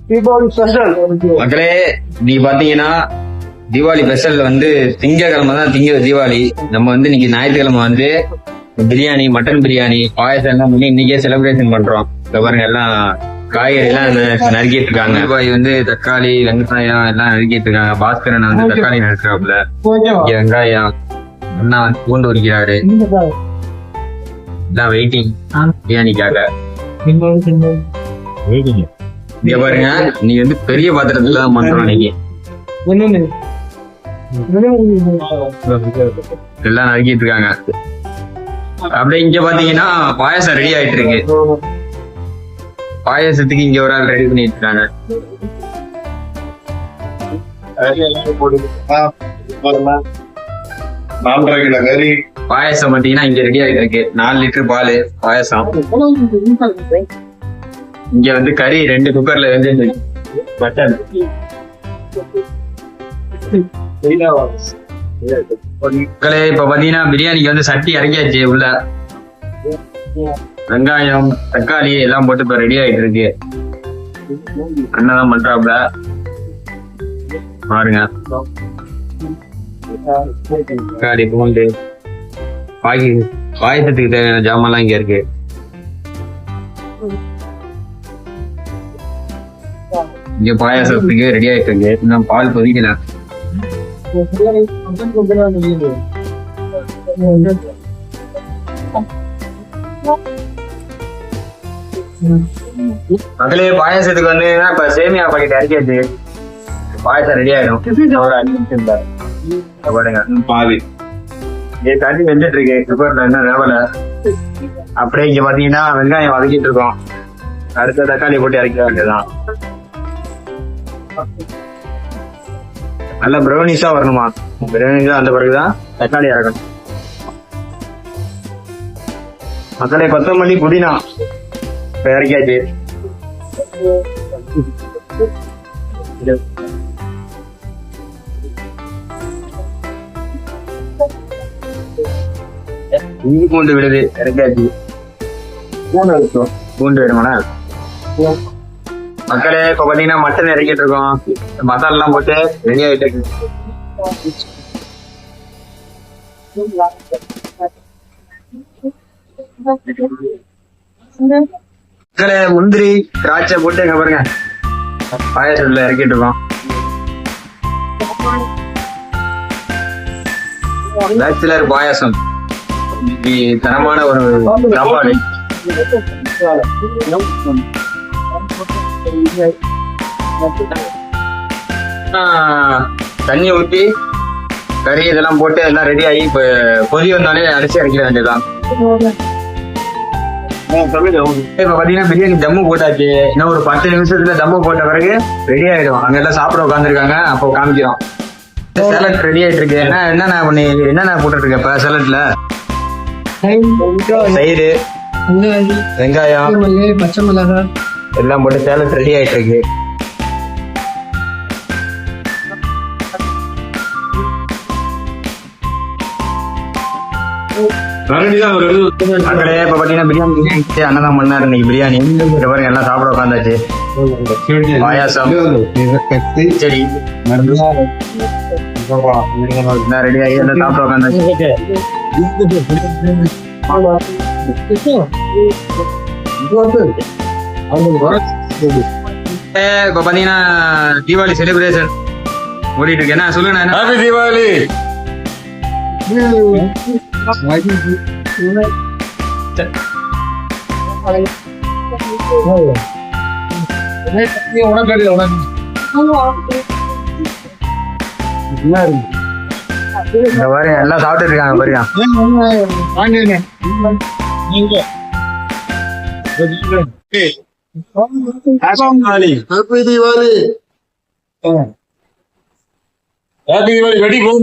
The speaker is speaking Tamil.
தீபாவளி ஸ்பெஷல் மக்களே நீ பாத்தீங்கன்னா தீபாவளி ஸ்பெஷல் வந்து திங்கக்கிழமை தான் தீபாவளி. நம்ம வந்து இன்னைக்கு ஞாயிற்றுக்கிழமை வந்து பிரியாணி, மட்டன் பிரியாணி, பாயசம் எல்லாம் பண்ணி இன்னைக்கே செலிப்ரேஷன் பண்றோம். இந்த பாருங்க எல்லாம் காய்கறி எல்லாம் நறுக்கிட்டு இருக்காங்க. பாய் வந்து தக்காளி, வெங்காயம் எல்லாம் நறுக்கிட்டு இருக்காங்க. பாஸ்கரன் வந்து தக்காளி நறுக்கிறாப்புல, வெங்காயம் அண்ணா பூண்டு உரிக்கிறாரு. எல்லாம் வெயிட்டிங் பிரியாணிக்காக. இங்க பாருங்க, நீ வந்து பெரிய பாத்திரத்துல தான் பண்றோம் இன்னைக்கு. எல்லாம் நறுக்கிட்டு இருக்காங்க. அப்படியே இங்க பாத்தீங்கன்னா பாயசம் ரெடி ஆயிட்டு இருக்கு. பாயசத்துக்கு இங்க ஒரு ஆள் ரெடி பண்ணிட்டு இருக்காங்க. பாயசம் பாத்தீங்கன்னா இங்க ரெடி ஆயிட்டு இருக்கு. 4 லிட்டர் பால் பாயசம். இங்க வந்து கறி 2 குக்கர்ல வந்து மட்டன். இப்ப பாத்தீங்கன்னா பிரியாணிக்கு வந்து சட்டி இறங்கியாச்சு. உள்ள வெங்காயம், தக்காளி எல்லாம் போட்டு இப்ப ரெடி ஆயிட்டு இருக்கு. அண்ணதான் பண்றாப்ல பாருங்க. தக்காளி, பூண்டு, பாயசத்துக்கு தேவையான ஜாமான்லாம் இங்க இருக்கு. இங்க பாயாசத்துக்கு ரெடி ஆயிட்டு இருக்கு. இன்னும் பால் கொதிக்கல. மக்களே பாயாசத்துக்கு வந்து இப்ப சேமியா பாக்கெட் இறக்கியாச்சு. பாயாசம் ரெடி ஆயிடும். பாருங்க பாவி தண்ணி வெந்துட்டு இருக்கு. குக்கர்ல என்ன வேவல. அப்படியே இங்க பாத்தீங்கன்னா வெங்காயம் வதக்கிட்டு இருக்கோம். அடுத்த தக்காளி போட்டு இறக்க வேண்டியதுதான். நல்ல பிரௌனிஸா வரணுமா? பிரௌனிஸா அந்த பிறகுதான் தக்காளி இறக்கணும். மக்களே கொத்தமல்லி, புதினா இப்ப இறக்கியாச்சு. இஞ்சி பூண்டு விழுது இறக்கியாச்சு. பூண்டு வேணுமாண்ணா? மக்களே இப்ப பாத்தீங்கன்னா மட்டன் இறக்கிட்டு இருக்கோம். மசாலா எல்லாம் போட்டு ரெடி ஆயிட்டு இருக்கு. மக்களே முந்திரி, திராட்சை போட்டு எங்க பாருங்க பாயாசத்துல இறக்கிட்டு இருக்கோம். பேச்சுலர் பாயாசம் தரமான ஒரு சாப்பாடு. தண்ணி ஊற்றி கறி இதெல்லாம் போட்டு எல்லாம் ரெடி ஆகி இப்ப கொதி வந்தாலே அரிசி அரைக்க வேண்டியதுதான். இப்ப பாத்தீங்கன்னா பிரியாணி தம்மு போட்டாச்சு. இன்னும் ஒரு 10 நிமிஷத்துல தம்மு போட்ட பிறகு ரெடி ஆயிடும். அங்க எல்லாம் சாப்பிட உட்காந்துருக்காங்க. அப்போ காமிக்கிறோம். சேலட் ரெடி ஆயிட்டு இருக்கு. என்னென்ன போட்டுட்டு இருக்க இப்ப சேலட்ல? தயிர், வெங்காயம், பச்சை மிளகாய் எல்லாம் போட்டு சேலட் ரெடி ஆயிட்டு இருக்கு. இப்ப பாத்தீங்கன்னா பிரியாணி அண்ணதான் பண்ணாரு இன்னைக்கு. பிரியாணி பாருங்க எல்லாம் சாப்பிட உட்காந்தாச்சு. பாயாசம், சரி ரெடி ஆகி எல்லாம் சாப்பிட உட்காந்தாச்சு. இப்ப பாத்தீங்கன்னா தீபாவளி செலிப்ரேஷன் ஓடிட்டு இருக்கு. என்ன சொல்லுங்க? ஹாப்பி தீபாவளி. எல்லாம் சாப்பிட்டு இருக்காங்க பாருங்க. Happy Diwali. Ready, go.